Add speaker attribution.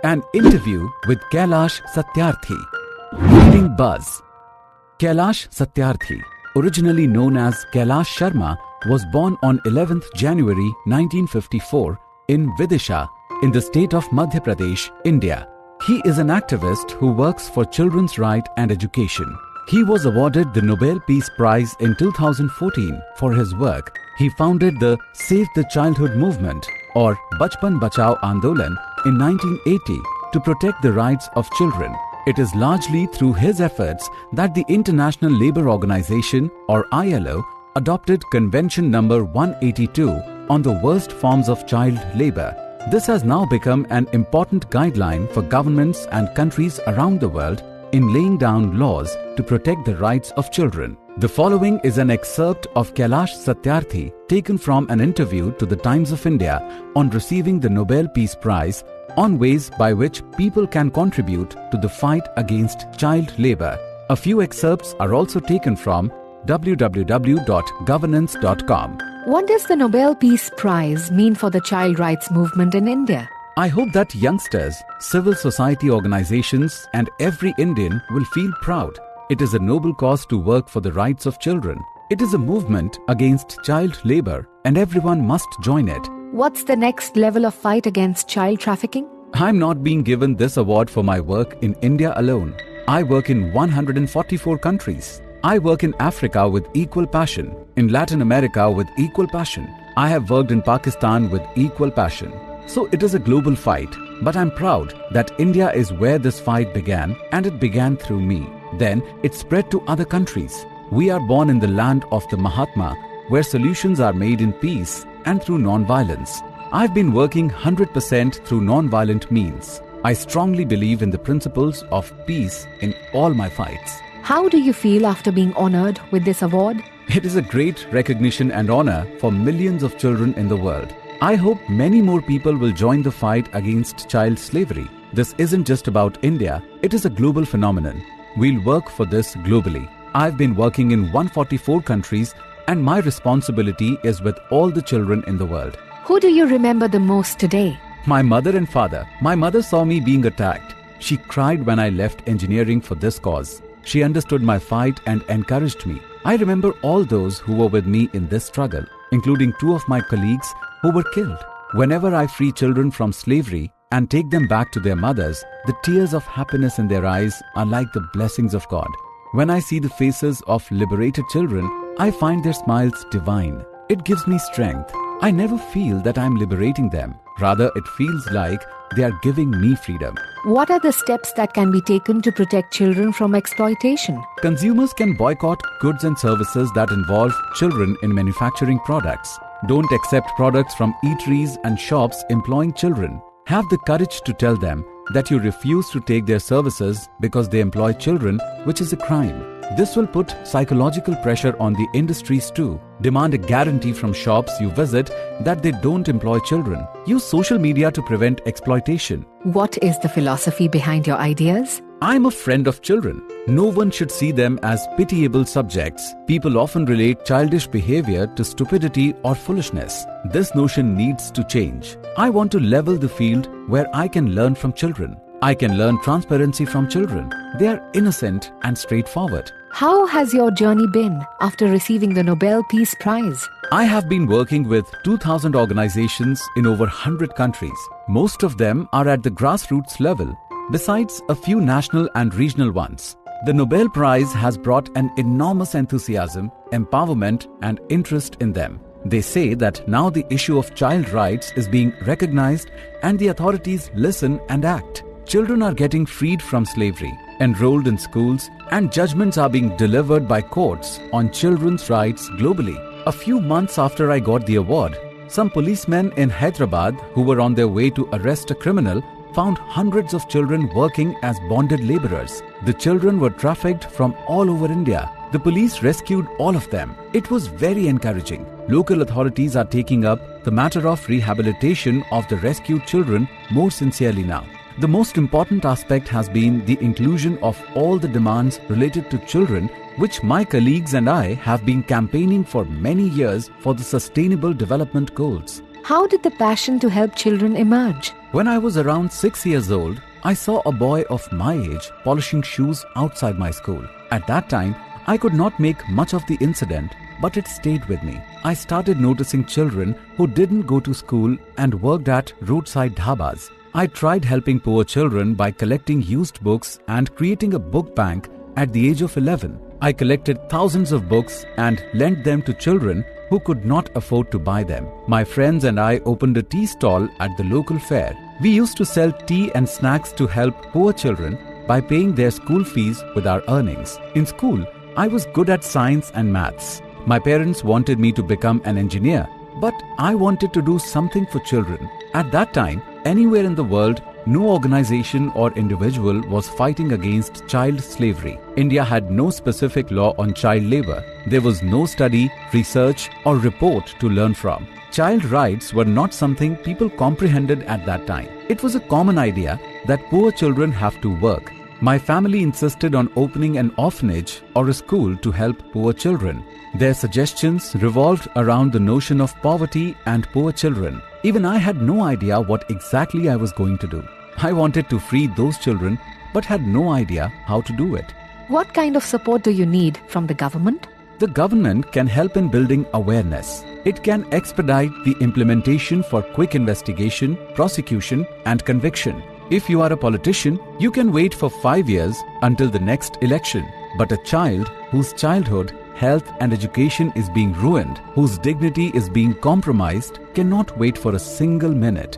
Speaker 1: An interview with Kailash Satyarthi. Reading Buzz. Kailash Satyarthi, originally known as Kailash Sharma, was born on 11th January 1954 in Vidisha, in the state of Madhya Pradesh, India. He is an activist who works for children's rights and education. He was awarded the Nobel Peace Prize in 2014 for his work. He founded the Save the Childhood movement, or Bachpan Bachao Andolan, in 1980 to protect the rights of children. It is largely through his efforts that the International Labour Organization, or ILO, adopted Convention number 182 on the worst forms of child labour. This has now become an important guideline for governments and countries around the world in laying down laws to protect the rights of children. The following is an excerpt of Kailash Satyarthi taken from an interview to the Times of India on receiving the Nobel Peace Prize on ways by which people can contribute to the fight against child labour. A few excerpts are also taken from www.governance.com.
Speaker 2: What does the Nobel Peace Prize mean for the child rights movement in India?
Speaker 1: I hope that youngsters, civil society organizations and every Indian will feel proud. It is a noble cause to work for the rights of children. It is a movement against child labour and everyone must join it.
Speaker 2: What's the next level of fight against child trafficking?
Speaker 1: I'm not being given this award for my work in India alone. I work in 144 countries. I work in Africa with equal passion, in Latin America with equal passion. I have worked in Pakistan with equal passion. So it is a global fight, but I'm proud that India is where this fight began, and it began through me. Then it spread to other countries. We are born in the land of the Mahatma, where solutions are made in peace and through non-violence. I've been working 100% through non-violent means. I strongly believe in the principles of peace in all my fights.
Speaker 2: How do you feel after being honored with this award?
Speaker 1: It is a great recognition and honor for millions of children in the world. I hope many more people will join the fight against child slavery. This isn't just about India, it is a global phenomenon. We'll work for this globally. I've been working in 144 countries and my responsibility is with all the children in the world.
Speaker 2: Who do you remember the most today?
Speaker 1: My mother and father. My mother saw me being attacked. She cried when I left engineering for this cause. She understood my fight and encouraged me. I remember all those who were with me in this struggle, including 2 of my colleagues who were killed. Whenever I free children from slavery and take them back to their mothers, the tears of happiness in their eyes are like the blessings of God. When I see the faces of liberated children, I find their smiles divine. It gives me strength. I never feel that I'm liberating them. Rather, it feels like they are giving me freedom.
Speaker 2: What are the steps that can be taken to protect children from exploitation?
Speaker 1: Consumers can boycott goods and services that involve children in manufacturing products. Don't accept products from eateries and shops employing children. Have the courage to tell them that you refuse to take their services because they employ children, which is a crime. This will put psychological pressure on the industries too. Demand a guarantee from shops you visit that they don't employ children. Use social media to prevent exploitation.
Speaker 2: What is the philosophy behind your ideas?
Speaker 1: I'm a friend of children. No one should see them as pitiable subjects. People often relate childish behavior to stupidity or foolishness. This notion needs to change. I want to level the field where I can learn from children. I can learn transparency from children. They are innocent and straightforward.
Speaker 2: How has your journey been after receiving the Nobel Peace Prize?
Speaker 1: I have been working with 2,000 organizations in over 100 countries. Most of them are at the grassroots level, besides a few national and regional ones. The Nobel Prize has brought an enormous enthusiasm, empowerment, and interest in them. They say that now the issue of child rights is being recognized and the authorities listen and act. Children are getting freed from slavery, enrolled in schools, and judgments are being delivered by courts on children's rights globally. A few months after I got the award, some policemen in Hyderabad who were on their way to arrest a criminal found hundreds of children working as bonded laborers. The children were trafficked from all over India. The police rescued all of them. It was very encouraging. Local authorities are taking up the matter of rehabilitation of the rescued children more sincerely now. The most important aspect has been the inclusion of all the demands related to children, which my colleagues and I have been campaigning for many years for the Sustainable Development Goals.
Speaker 2: How did the passion to help children emerge?
Speaker 1: When I was around 6 years old, I saw a boy of my age polishing shoes outside my school. At that time, I could not make much of the incident, but it stayed with me. I started noticing children who didn't go to school and worked at roadside dhabas. I tried helping poor children by collecting used books and creating a book bank at the age of 11. I collected thousands of books and lent them to children who could not afford to buy them. My friends and I opened a tea stall at the local fair. We used to sell tea and snacks to help poor children by paying their school fees with our earnings. In school, I was good at science and maths. My parents wanted me to become an engineer, but I wanted to do something for children. At that time, anywhere in the world, no organization or individual was fighting against child slavery. India had no specific law on child labor. There was no study, research, or report to learn from. Child rights were not something people comprehended at that time. It was a common idea that poor children have to work. My family insisted on opening an orphanage or a school to help poor children. Their suggestions revolved around the notion of poverty and poor children. Even I had no idea what exactly I was going to do. I wanted to free those children, but had no idea how to do it.
Speaker 2: What kind of support do you need from the government?
Speaker 1: The government can help in building awareness. It can expedite the implementation for quick investigation, prosecution, and conviction. If you are a politician, you can wait for 5 years until the next election. But a child whose childhood, health, and education is being ruined, whose dignity is being compromised, cannot wait for a single minute.